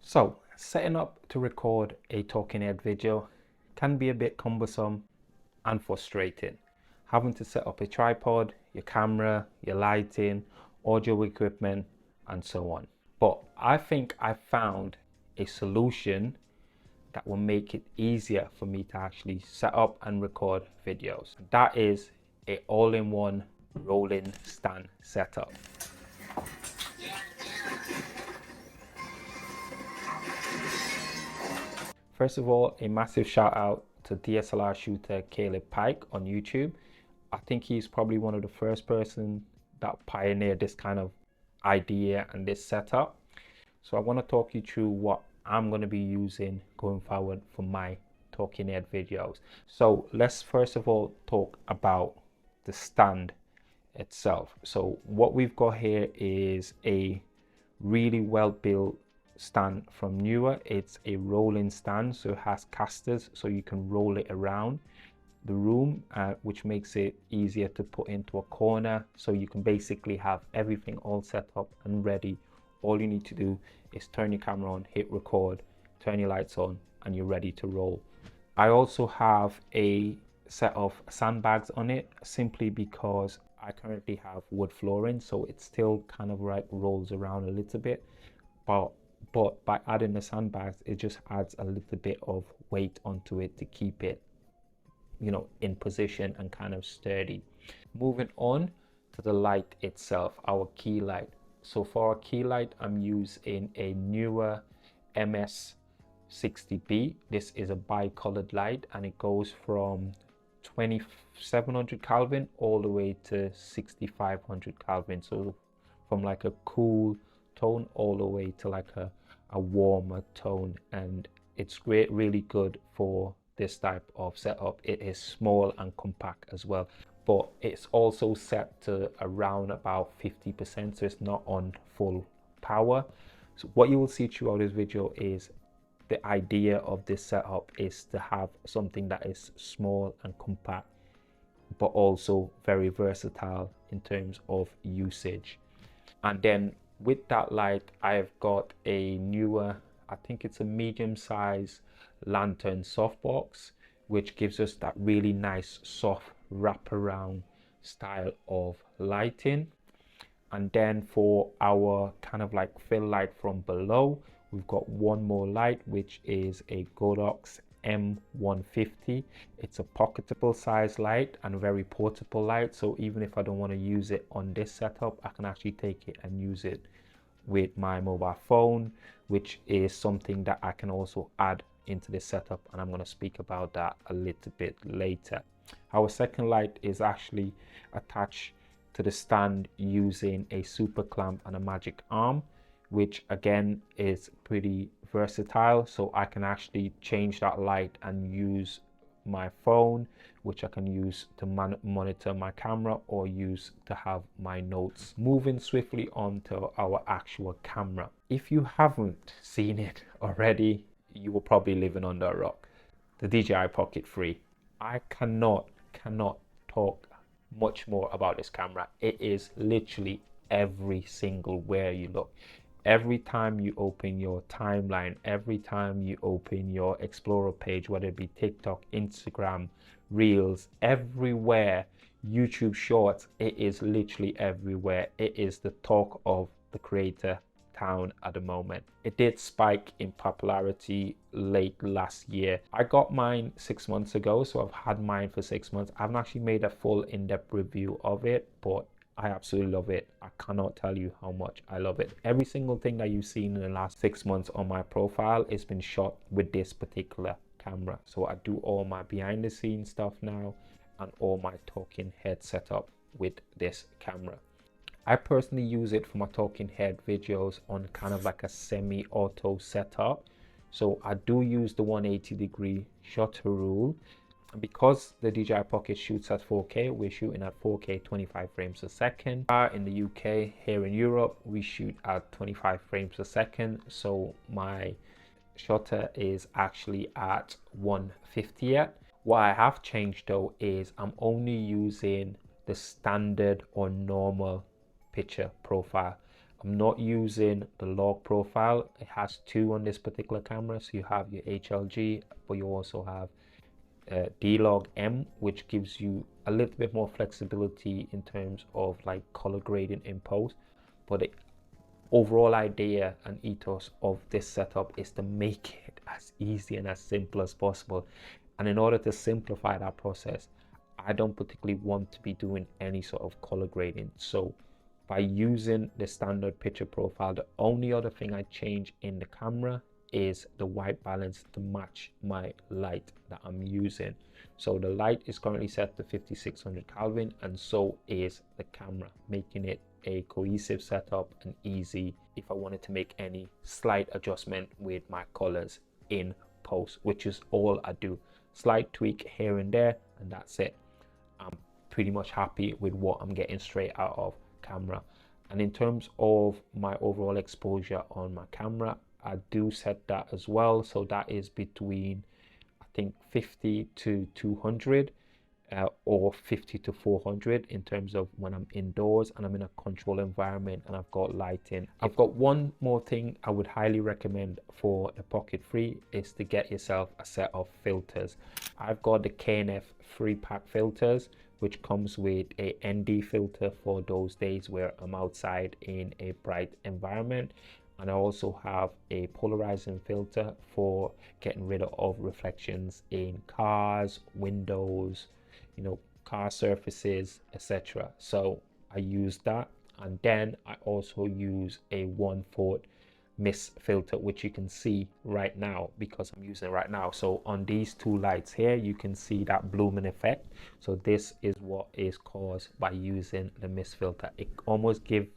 So, setting up to record a talking head video can be a bit cumbersome and frustrating. Having to set up a tripod, your camera, your lighting, audio equipment, and so on. But I think I found a solution that will make it easier for me to actually set up and record videos. That is a all-in-one rolling stand setup. First of all, a massive shout out to DSLR shooter Caleb Pike on YouTube. I think he's probably one of the first person that pioneered this kind of idea and this setup. So I want to talk you through what I'm going to be using going forward for my talking head videos. So let's first of all talk about the stand itself. So what we've got here is a really well built stand from Newer. It's a rolling stand, so it has casters so you can roll it around the room, which makes it easier to put into a corner. So you can basically have everything all set up and ready. All you need to do is turn your camera on, hit record, turn your lights on, and you're ready to roll. I also have a set of sandbags on it simply because I currently have wood flooring, so it still kind of like rolls around a little bit, but by adding the sandbags, it just adds a little bit of weight onto it to keep it, you know, in position and kind of sturdy. Moving on to the light itself, our key light. So for our key light, I'm using a Newer MS60B. This is a bi-colored light and it goes from 2700 Kelvin all the way to 6500 Kelvin. So from like a cool tone all the way to like a warmer tone, and it's great, really good for this type of setup. It is small and compact as well, but it's also set to around about 50%, so it's not on full power. So what you will see throughout this video is the idea of this setup is to have something that is small and compact, but also very versatile in terms of usage. And then with that light, I've got a Newer, I think it's a medium size lantern softbox, which gives us that really nice soft wraparound style of lighting. And then for our kind of like fill light from below, we've got one more light, which is a Godox M150. It's a pocketable size light and a very portable light, so even if I don't want to use it on this setup, I can actually take it and use it with my mobile phone, which is something that I can also add into this setup, and I'm going to speak about that a little bit later. Our second light is actually attached to the stand using a super clamp and a magic arm, which again is pretty versatile. So I can actually change that light and use my phone, which I can use to monitor my camera or use to have my notes. Moving swiftly on to our actual camera. If you haven't seen it already, you were probably living under a rock. The DJI Pocket 3. I cannot talk much more about this camera. It is literally every single where you look. Every time you open your timeline, every time you open your Explorer page, whether it be TikTok, Instagram, Reels, everywhere, YouTube Shorts, it is literally everywhere. It is the talk of the creator town at the moment. It did spike in popularity late last year. I got mine 6 months ago, so I've had mine for 6 months. I haven't actually made a full in-depth review of it, but I absolutely love it. I cannot tell you how much I love it. Every single thing that you've seen in the last 6 months on my profile has been shot with this particular camera. So I do all my behind the scenes stuff now and all my talking head setup with this camera. I personally use it for my talking head videos on kind of like a semi-auto setup. So I do use the 180-degree shutter rule. And because the DJI Pocket shoots at 4K, we're shooting at 4K 25 frames a second. In the UK, here in Europe, we shoot at 25 frames a second. So my shutter is actually at 150 yet. What I have changed though is I'm only using the standard or normal picture profile. I'm not using the log profile. It has two on this particular camera. So you have your HLG, but you also have D-Log M, which gives you a little bit more flexibility in terms of like color grading in post. But the overall idea and ethos of this setup is to make it as easy and as simple as possible. And in order to simplify that process, I don't particularly want to be doing any sort of color grading. So by using the standard picture profile, the only other thing I change in the camera is the white balance to match my light that I'm using. So the light is currently set to 5600 Kelvin, and so is the camera, making it a cohesive setup and easy if I wanted to make any slight adjustment with my colors in post, which is all I do. Slight tweak here and there, and that's it. I'm pretty much happy with what I'm getting straight out of camera. And in terms of my overall exposure on my camera, I do set that as well. So that is between, I think, 50 to 200 or 50 to 400 in terms of when I'm indoors and I'm in a controlled environment and I've got lighting. I've got one more thing I would highly recommend for the Pocket 3 is to get yourself a set of filters. I've got the KNF 3-pack filters, which comes with a ND filter for those days where I'm outside in a bright environment. And I also have a polarizing filter for getting rid of reflections in cars, windows, you know, car surfaces, etc. So I use that. And then I also use a 1/4 mist filter, which you can see right now because I'm using it right now. So on these two lights here, you can see that blooming effect. So this is what is caused by using the mist filter. It almost gives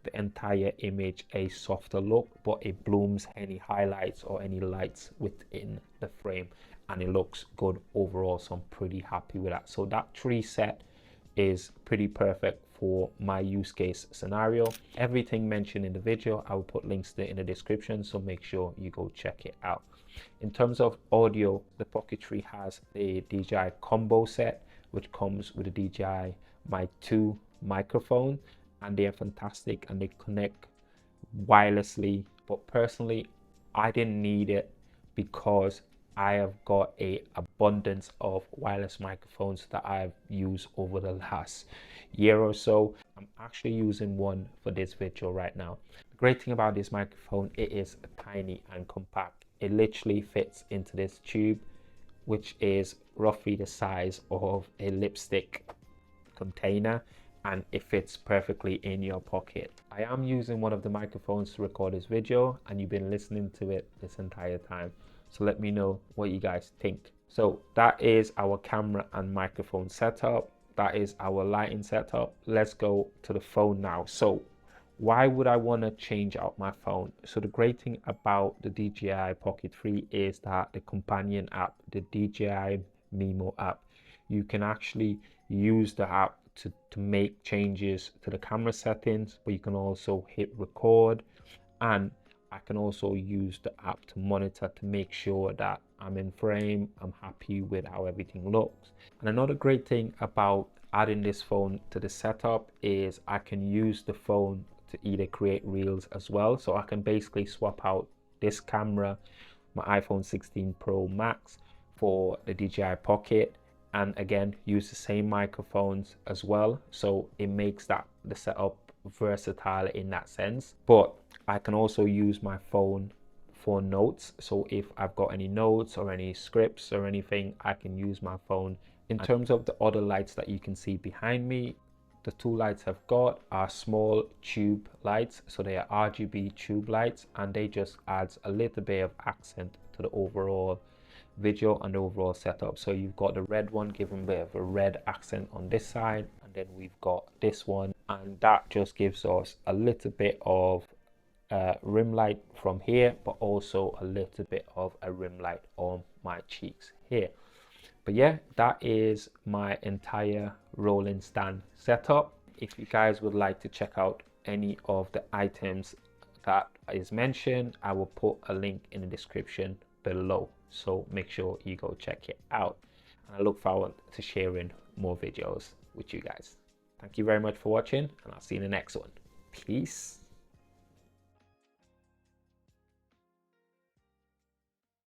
the entire image a softer look, but it blooms any highlights or any lights within the frame, and it looks good overall. So I'm pretty happy with that. So that tree set is pretty perfect for my use case scenario. Everything mentioned in the video, I will put links to it in the description, so make sure you go check it out. In terms of audio, the Pocket 3 has a DJI combo set, which comes with a DJI Mic 2 microphone, and they are fantastic and they connect wirelessly. But personally, I didn't need it because I have got a abundance of wireless microphones that I've used over the last year or so. I'm actually using one for this video right now. The great thing about this microphone, it is tiny and compact. It literally fits into this tube, which is roughly the size of a lipstick container, and it fits perfectly in your pocket. I am using one of the microphones to record this video, and you've been listening to it this entire time. So let me know what you guys think. So that is our camera and microphone setup. That is our lighting setup. Let's go to the phone now. So why would I want to change out my phone? So the great thing about the DJI Pocket 3 is that the companion app, the DJI Mimo app, you can actually use the app to make changes to the camera settings, but you can also hit record, and I can also use the app to monitor to make sure that I'm in frame, I'm happy with how everything looks. And another great thing about adding this phone to the setup is I can use the phone to either create reels as well. So I can basically swap out this camera, my iPhone 16 Pro Max, for the DJI Pocket, and again use the same microphones as well. So it makes that the setup versatile in that sense. But I can also use my phone for notes. So if I've got any notes or any scripts or anything, I can use my phone. In terms of the other lights that you can see behind me, the two lights I've got are small tube lights. So they are RGB tube lights, and they just adds a little bit of accent to the overall video and the overall setup. So you've got the red one giving a bit of a red accent on this side, and then we've got this one, and that just gives us a little bit of rim light from here, but also a little bit of a rim light on my cheeks here. But yeah, that is my entire rolling stand setup. If you guys would like to check out any of the items that is mentioned, I will put a link in the description below, so make sure you go check it out, and I look forward to sharing more videos with you guys. Thank you very much for watching, and I'll see you in the next one. Peace.